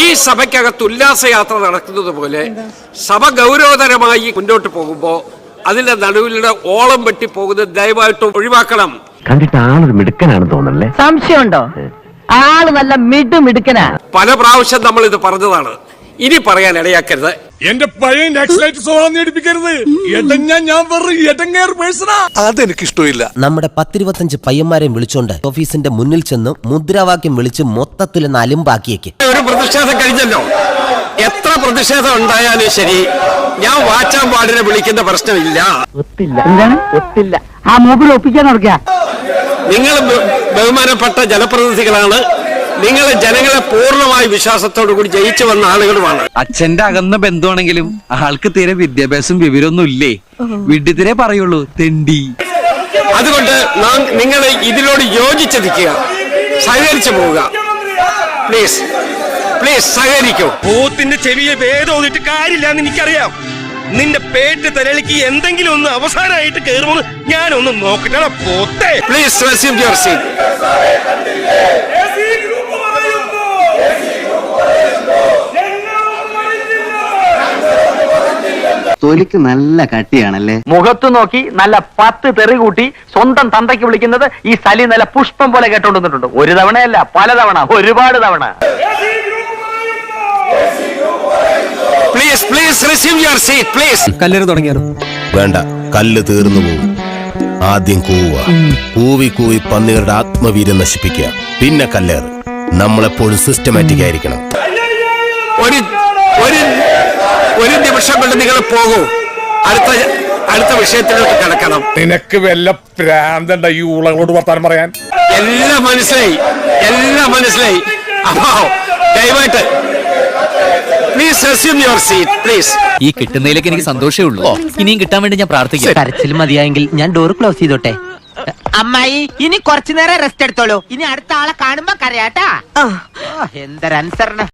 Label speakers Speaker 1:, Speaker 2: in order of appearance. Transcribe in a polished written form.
Speaker 1: ഈ സഭയ്ക്കകത്ത് ഉല്ലാസയാത്ര നടക്കുന്നത് പോലെ സഭ ഗൗരവതരമായി മുന്നോട്ട് പോകുമ്പോൾ അതിന്റെ നടുവിലൂടെ ഓളം വെട്ടി പോകുന്നത് ദയവായിട്ട് ഒഴിവാക്കണം.
Speaker 2: കണ്ടിട്ട് ആളൊരു മിടുക്കനാണ് തോന്നല്ലേ?
Speaker 3: സംശയമുണ്ടോ? ആള് നല്ല മിടുക്കനാ.
Speaker 1: പല പ്രാവശ്യം നമ്മൾ ഇത് പറഞ്ഞതാണ്, ഇനി പറയാൻ ഇടയാക്കരുത്.
Speaker 4: എന്റെ പഴയ നെക്സ്റ്റ് സ്വഭാവം നേടിപ്പിക്കരുത്. അതെനിക്കിഷ്ടമില്ല.
Speaker 5: നമ്മുടെ 10-25 പയ്യന്മാരെയും വിളിച്ചോണ്ട് ഓഫീസിന്റെ മുന്നിൽ ചെന്ന് മുദ്രാവാക്യം വിളിച്ച് മൊത്തത്തിൽ അലിമ്പാക്കിയേക്ക്.
Speaker 1: ഒരു പ്രതിഷേധം കഴിഞ്ഞല്ലോ, എത്ര പ്രതിഷേധം ഉണ്ടായാലും ശരി, ഞാൻ വാച്ചാൻ പാടിനെ വിളിക്കുന്ന പ്രശ്നമില്ല.
Speaker 3: ഒത്തില്ല. ആ മൂപ്പിൽ ഒപ്പിക്കാൻ നടക്കുക.
Speaker 1: നിങ്ങൾ ബഹുമാനപ്പെട്ട ജനപ്രതിനിധികളാണ്. നിങ്ങൾ ജനങ്ങളെ പൂർണ്ണമായി വിശ്വാസത്തോടു കൂടി ജയിച്ചു വന്ന ആളുകളുമാണ്.
Speaker 6: അച്ഛന്റെ അകന്ന ബന്ധുവാണെങ്കിലും ആൾക്ക് തീരെ വിദ്യാഭ്യാസം വിവരമൊന്നും ഇല്ലേ. വിഡ്ഢിത്തിരെ പറയുള്ളൂ, തെണ്ടി.
Speaker 1: അതുകൊണ്ട് നിങ്ങൾ ഇതിനോട് യോജിച്ച് നിൽക്കുക, സഹകരിച്ചു പോവുക. പ്ലീസ് പ്ലീസ് സഹകരിക്കൂ.
Speaker 7: പോത്തിന്റെ ചെവിയെ വേദോന്നിട്ട് കാര്യമില്ലാന്ന് എനിക്കറിയാം. നിന്റെ പേറ്റ് തലയിലേക്ക് എന്തെങ്കിലും ഒന്ന് അവസാനമായിട്ട് കയറുമെന്ന് ഞാനൊന്ന് നോക്കട്ടെ പോത്തെ.
Speaker 1: Please resume your seat.
Speaker 8: തൊലിക്ക് നല്ല കട്ടിയാണല്ലേ?
Speaker 3: മുഖത്ത് നോക്കി നല്ല 10 തെറി കൂട്ടി സ്വന്തം തന്തയ്ക്ക് വിളിക്കുന്നത് ഈ സലി നല്ല പുഷ്പം പോലെ കേട്ടോണ്ടിട്ടുണ്ട്. ഒരു തവണയല്ല, പലതവണ, ഒരുപാട് തവണ.
Speaker 1: Please please resume your seat please.
Speaker 5: കല്ലേറ് തുടങ്ങിയാലോ?
Speaker 9: വേണ്ട, കല്ല് തീർന്നു പോകും. ആദ്യം കൂവുക. കൂവി കൂവി പന്നികളുടെ ആത്മവീര്യം നശിപ്പിക്കുക, പിന്നെ കല്ലേറ്. നമ്മളെപ്പോഴും സിസ്റ്റമാറ്റിക് ആയിരിക്കണം.
Speaker 1: ഒരു നിമിഷം കൊണ്ട് നിങ്ങൾ പോകൂ. അടുത്ത വിഷയത്തിലോട്ട് കിടക്കണം.
Speaker 4: നിനക്ക് വല്ല പ്രാന്തണ്ട ഈ ഉളകളോട് വർത്താനം പറയാൻ?
Speaker 1: എല്ലാം മനസ്സിലായി. അപ്പോ ദയവായിട്ട് please resume your seat please.
Speaker 6: ഈ കിട്ടുന്നതിലേക്ക് എനിക്ക് സന്തോഷമേ ഉള്ളൂ. ഇനിയും കിട്ടാൻ വേണ്ടി ഞാൻ പ്രാർത്ഥിക്കാം.
Speaker 3: കരച്ചിൽ മതിയായെങ്കിൽ ഞാൻ ഡോർ ക്ലോസ് ചെയ്തോട്ടെ. അമ്മായി, ഇനി കുറച്ചു നേരം റെസ്റ്റ് എടുത്തോളൂ. ഇനി അടുത്ത ആളെ കാണുമ്പോ കരയാട്ടാ. എന്തൊരനുസരണ.